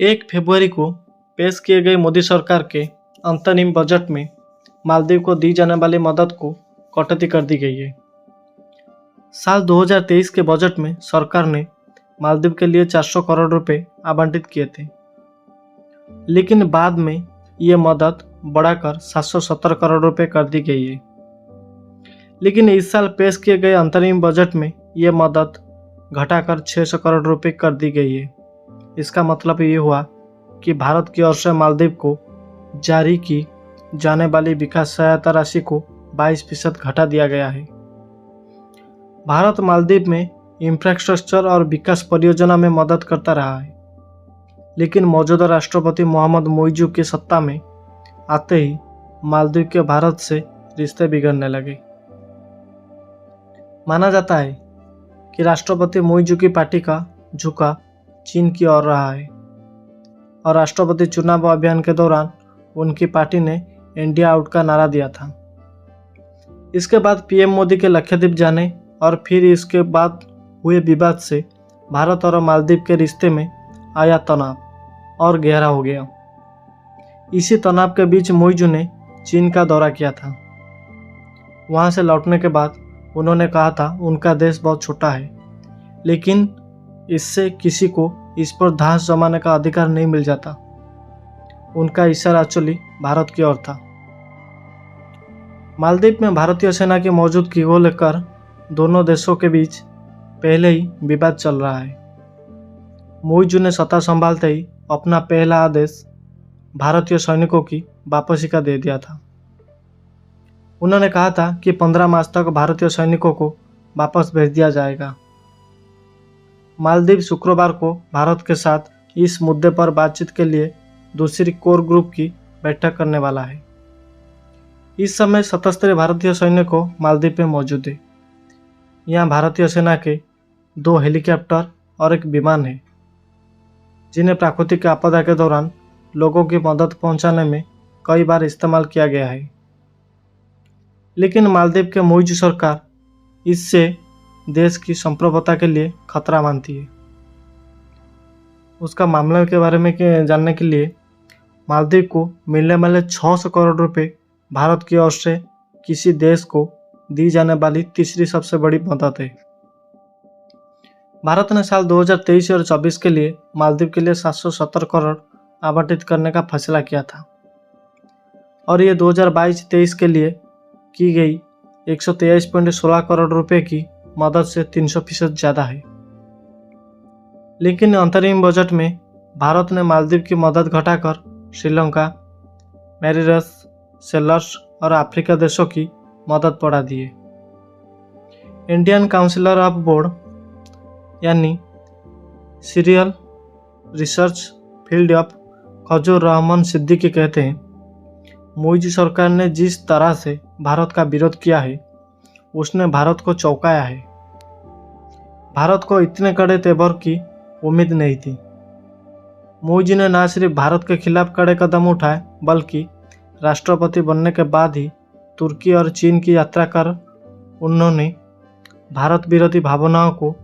1 फरवरी को पेश किए गए मोदी सरकार के अंतरिम बजट में मालदीव को दी जाने वाली मदद को कटौती कर दी गई है। साल 2023 के बजट में सरकार ने मालदीव के लिए 400 करोड़ रुपए आवंटित किए थे, लेकिन बाद में ये मदद बढ़ाकर 770 करोड़ रुपए कर दी गई है। लेकिन इस साल पेश किए गए अंतरिम बजट में ये मदद घटाकर 600 करोड़ रुपए कर दी गई है। इसका मतलब ये हुआ कि भारत की ओर से मालदीव को जारी की जाने वाली विकास सहायता राशि को 22% घटा दिया गया है। भारत मालदीव में इंफ्रास्ट्रक्चर और विकास परियोजना में मदद करता रहा है, लेकिन मौजूदा राष्ट्रपति मोहम्मद मोइजू की सत्ता में आते ही मालदीव के भारत से रिश्ते बिगड़ने लगे। माना जाता है कि राष्ट्रपति मोइजू की पार्टी का झुकाव चीन की ओर रहा है और राष्ट्रपति चुनाव अभियान के दौरान उनकी पार्टी ने इंडिया आउट का नारा दिया था। इसके बाद पीएम मोदी के लक्षद्वीप जाने और फिर इसके बाद हुए विवाद से भारत और मालदीव के रिश्ते में आया तनाव और गहरा हो गया। इसी तनाव के बीच मोइजू ने चीन का दौरा किया था। वहां से लौटने के बाद उन्होंने कहा था उनका देश बहुत छोटा है, लेकिन इससे किसी को इस पर धांस जमाने का अधिकार नहीं मिल जाता। उनका इशारा एक्चुअली भारत की ओर था। मालदीव में भारतीय सेना की मौजूदगी को लेकर दोनों देशों के बीच पहले ही विवाद चल रहा है। मोइजू ने सत्ता संभालते ही अपना पहला आदेश भारतीय सैनिकों की वापसी का दे दिया था। उन्होंने कहा था कि 15 मार्च तक भारतीय सैनिकों को वापस भेज दिया जाएगा। मालदीव शुक्रवार को भारत के साथ इस मुद्दे पर बातचीत के लिए दूसरी कोर ग्रुप की बैठक करने वाला है। इस समय 77 भारतीय सैनिकों मालदीव में मौजूद है। यहाँ भारतीय सेना के 2 हेलीकॉप्टर और एक विमान है, जिन्हें प्राकृतिक आपदा के दौरान लोगों की मदद पहुंचाने में कई बार इस्तेमाल किया गया है। लेकिन मालदीव के मोइजू सरकार इससे देश की संप्रभुता के लिए खतरा मानती है। उसका मामले के बारे में जानने के लिए मालदीव को मिलने वाले 600 करोड़ रुपए भारत की ओर से किसी देश को दी जाने वाली तीसरी सबसे बड़ी मदद है। भारत ने साल 2023 और 24 के लिए मालदीव के लिए 770 करोड़ आवंटित करने का फैसला किया था और ये 2022-23 के लिए की गई 123.16 करोड़ रुपए की मदद से 300% ज़्यादा है। लेकिन अंतरिम बजट में भारत ने मालदीव की मदद घटाकर श्रीलंका, मॉरिशस, सेशल्स और अफ्रीका देशों की मदद बढ़ा दी है। इंडियन काउंसिल ऑफ बोर्ड यानी सीरियल रिसर्च फील्ड ऑफ खजूर रहमान सिद्दीकी कहते हैं, मोइजू सरकार ने जिस तरह से भारत का विरोध किया है उसने भारत को चौंकाया है। भारत को इतने कड़े तेवर की उम्मीद नहीं थी। मोइजू ने न सिर्फ भारत के खिलाफ कड़े कदम उठाए, बल्कि राष्ट्रपति बनने के बाद ही तुर्की और चीन की यात्रा कर उन्होंने भारत विरोधी भावनाओं को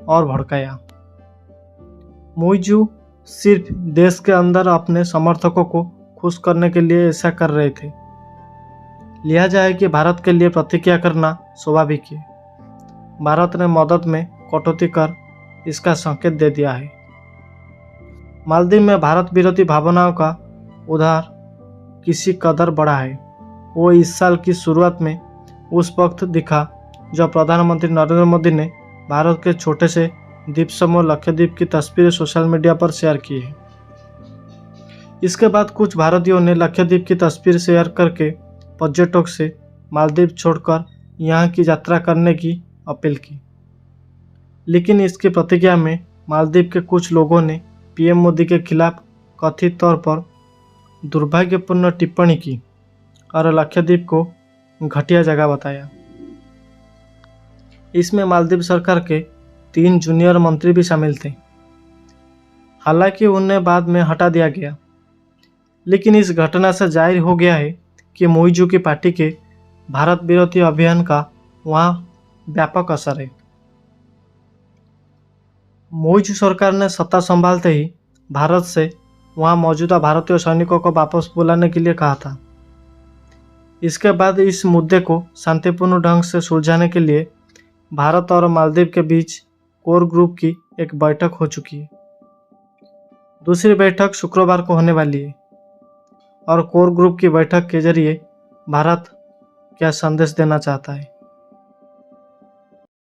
और भड़काया। मोइजू सिर्फ देश के अंदर अपने समर्थकों को खुश करने के लिए ऐसा कर रहे थे। लिहाजा है कि भारत के लिए प्रतिक्रिया करना स्वाभाविक है। भारत ने मदद में कटौती कर इसका संकेत दे दिया है। मालदीव में भारत विरोधी भावनाओं का उधार किसी कदर बढ़ा है। वो इस साल की शुरुआत में उस वक्त दिखा जब प्रधानमंत्री नरेंद्र मोदी ने भारत के छोटे से द्वीप समूह लक्षद्वीप की तस्वीरें सोशल मीडिया पर शेयर की है। इसके बाद कुछ भारतीयों ने लक्षद्वीप की तस्वीर शेयर करके पर्यटकों से मालदीव छोड़कर यहाँ की यात्रा करने की अपील की। लेकिन इसकी प्रतिक्रिया में मालदीव के कुछ लोगों ने पीएम मोदी के खिलाफ कथित तौर पर दुर्भाग्यपूर्ण टिप्पणी की और लक्षद्वीप को घटिया जगह बताया। इसमें मालदीव सरकार के 3 जूनियर मंत्री भी शामिल थे। हालांकि उन्हें बाद में हटा दिया गया, लेकिन इस घटना से जाहिर हो गया है कि मोइजू की पार्टी के भारत विरोधी अभियान का वहाँ व्यापक असर है। मोइजू सरकार ने सत्ता संभालते ही भारत से वहां मौजूदा भारतीय सैनिकों को वापस बुलाने के लिए कहा था। इसके बाद इस मुद्दे को शांतिपूर्ण ढंग से सुलझाने के लिए भारत और मालदीव के बीच कोर ग्रुप की एक बैठक हो चुकी है। दूसरी बैठक शुक्रवार को होने वाली है और कोर ग्रुप की बैठक के जरिए भारत क्या संदेश देना चाहता है।